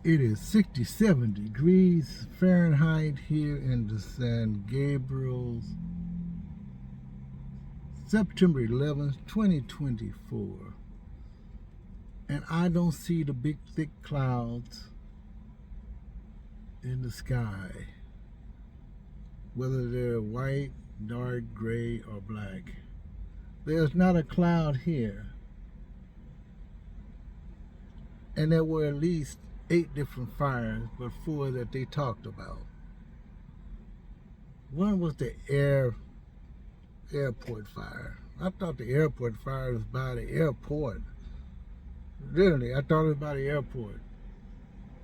It is 67 degrees Fahrenheit here in the San Gabriel's, September 11th, 2024. And I don't see the big thick clouds in the sky, whether they're white, dark, gray, or black. There's not a cloud here. And there were at least 8 different fires, but 4 that they talked about. One was the airport fire. I thought the airport fire was by the airport. Literally, I thought it was by the airport.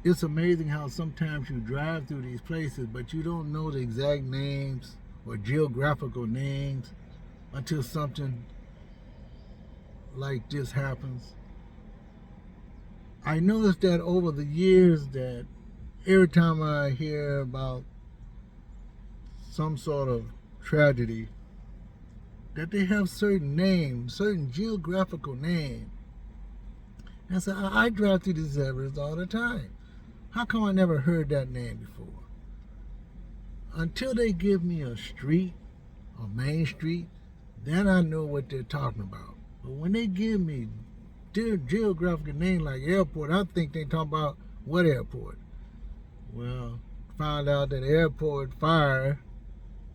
It's amazing how sometimes you drive through these places, but you don't know the exact names or geographical names until something like this happens. I noticed that over the years that every time I hear about some sort of tragedy, that they have certain names, certain geographical names. And so I drive through these areas all the time. How come I never heard that name before? Until they give me a street, a main street, then I know what they're talking about. But when they give me geographical name like airport, I think they talk about what airport. Well, found out that airport fire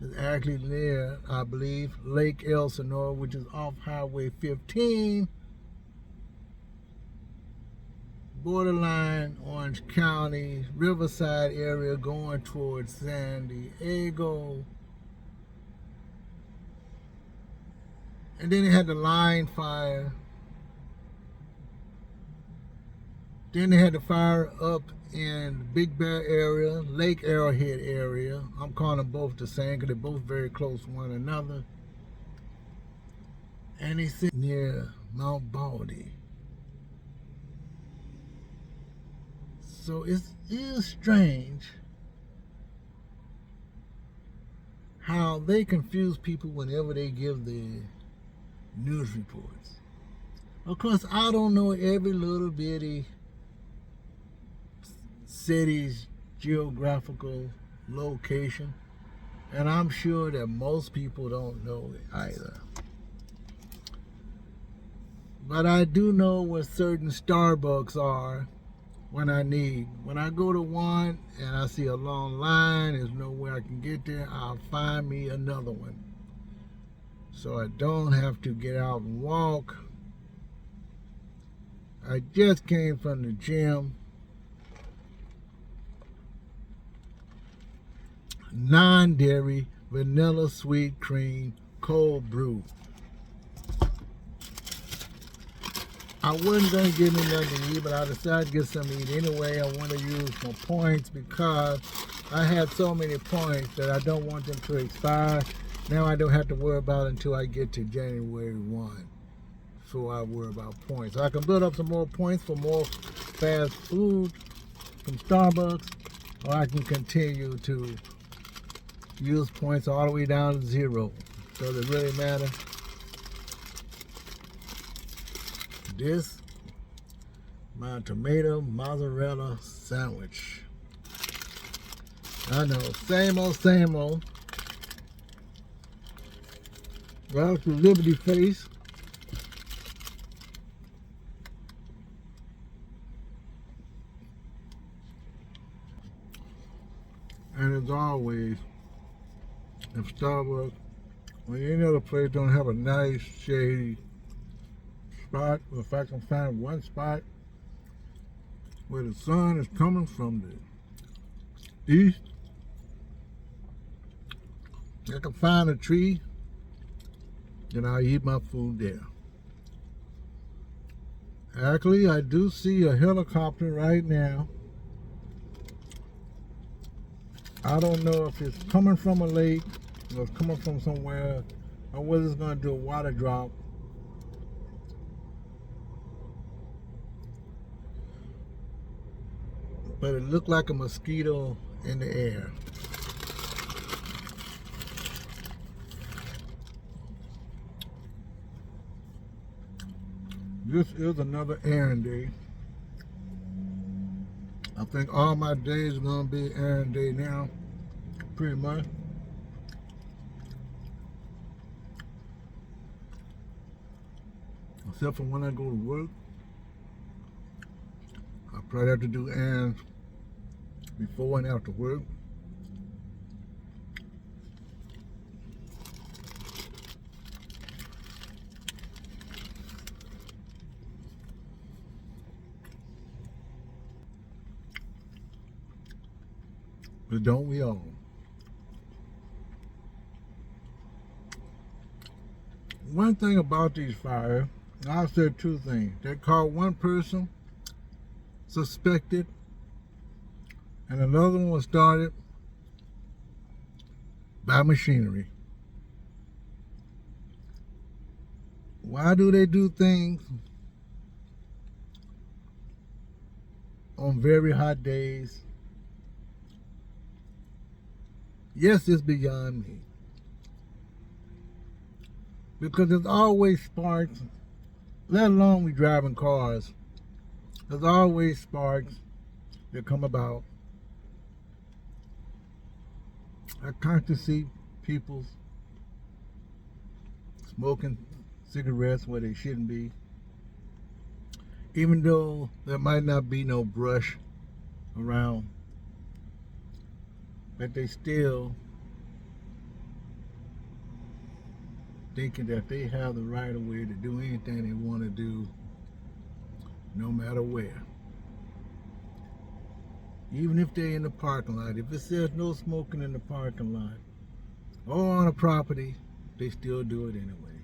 is actually near, I believe, Lake Elsinore, which is off Highway 15, borderline Orange County, Riverside area going towards San Diego. And then they had the line fire. Then they had the fire up in Big Bear area, Lake Arrowhead area. I'm calling them both the same because they're both very close to one another. And they sit near Mount Baldy. So it is strange how they confuse people whenever they give the news reports. Of course, I don't know every little bitty city's geographical location, and I'm sure that most people don't know it either. But I do know where certain Starbucks are when I need. When I go to one and I see a long line, there's no way I can get there, I'll find me another one. So I don't have to get out and walk. I just came from the gym. Non-dairy, vanilla sweet cream, cold brew. I wasn't going to get me nothing to eat, but I decided to get something to eat anyway. I want to use my points because I had so many points that I don't want them to expire. Now I don't have to worry about it until I get to January 1. So I worry about points. So I can build up some more points for more fast food from Starbucks, or I can continue to use points all the way down to 0. Does it really matter? This, my tomato mozzarella sandwich. I know, same old, same old. Ralph the Liberty face. And as always, if Starbucks or any other place don't have a nice shady spot, or if I can find one spot where the sun is coming from the east, I can find a tree, then I'll eat my food there. Actually, I do see a helicopter right now. I don't know if it's coming from a lake or it's coming from somewhere, or whether it's going to do a water drop. But it looked like a mosquito in the air. This is another errand day. I think all my days are going to be errand day now, pretty much. Except for when I go to work. I probably have to do errands before and after work. But don't we all? One thing about these fires, I'll say two things. They caught one person suspected, and another one was started by machinery. Why do they do things on very hot days? Yes, it's beyond me. Because there's always sparks, let alone we driving cars, there's always sparks that come about. I constantly see people smoking cigarettes where they shouldn't be, even though there might not be no brush around, but they still thinking that they have the right of way to do anything they want to do, no matter where. Even if they're in the parking lot, if it says no smoking in the parking lot or on a property, they still do it anyway.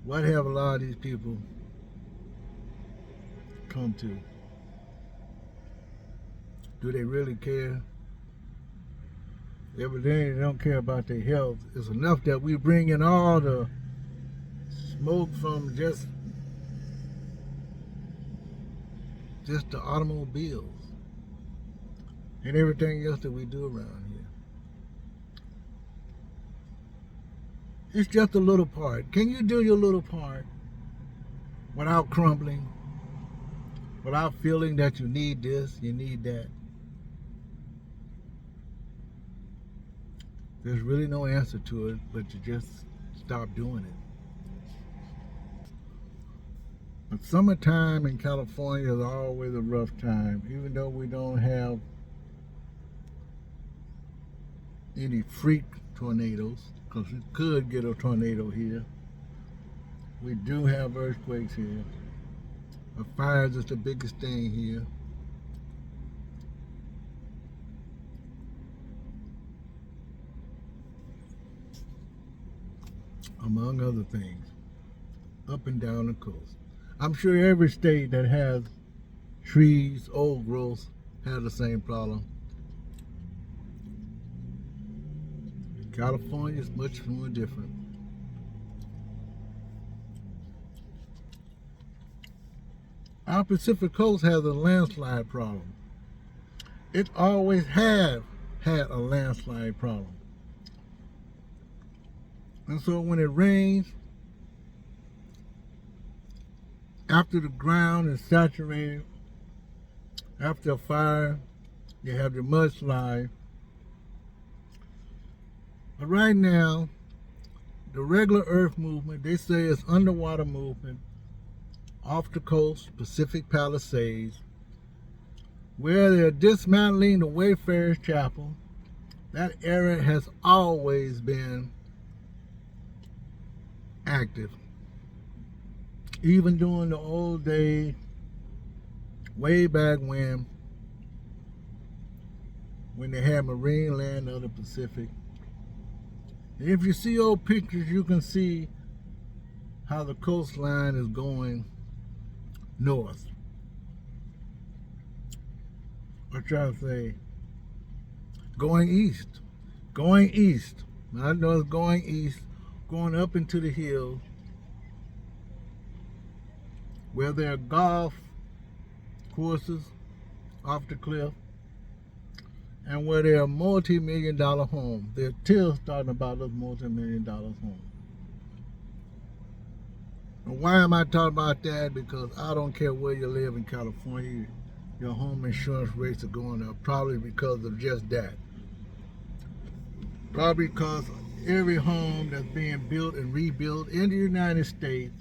What have a lot of these people come to? Do they really care? Evidently, they don't care about their health. It's enough that we bring in all the smoke from just the automobiles and everything else that we do around here. It's just a little part. Can you do your little part without crumbling, without feeling that you need this, you need that? There's really no answer to it, but you just stop doing it. But summertime in California is always a rough time, even though we don't have any freak tornadoes, because we could get a tornado here. We do have earthquakes here. But fires is the biggest thing here. Among other things, up and down the coast. I'm sure every state that has trees, old growth, has the same problem. California is much more different. Our Pacific coast has a landslide problem. It always has had a landslide problem. And so when it rains, after the ground is saturated, after a fire, you have the mudslide. But right now, the regular earth movement, they say it's underwater movement off the coast, Pacific Palisades, where they're dismantling the Wayfarers Chapel. That area has always been active. Even during the old days, way back when they had marine land of the Pacific. And if you see old pictures, you can see how the coastline is going north. I try to say going east. Going east. I know it's going east, going up into the hills, where there are golf courses off the cliff, and where there are multi-million-dollar homes. They're still starting about those multi-million-dollar homes. And why am I talking about that? Because I don't care where you live in California, your home insurance rates are going up, probably because of just that. Probably because every home that's being built and rebuilt in the United States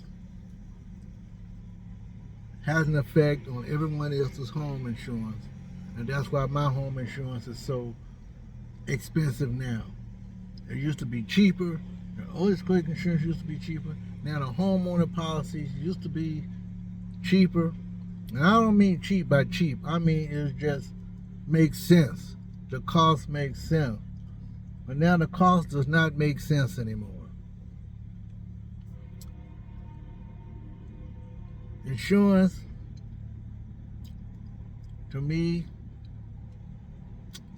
has an effect on everyone else's home insurance. And that's why my home insurance is so expensive now. It used to be cheaper. The earthquake insurance used to be cheaper. Now the homeowner policies used to be cheaper. And I don't mean cheap by cheap. I mean it just makes sense. The cost makes sense. But now the cost does not make sense anymore. Insurance, to me,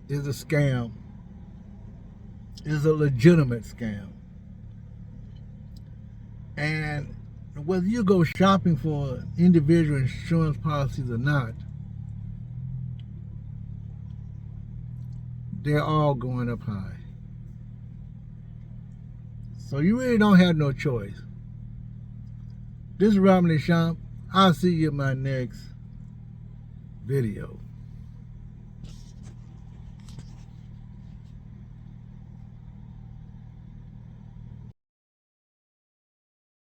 is a scam. Is a legitimate scam. And whether you go shopping for individual insurance policies or not, they're all going up high. So you really don't have no choice. This is Robin Deschamps. I'll see you in my next video.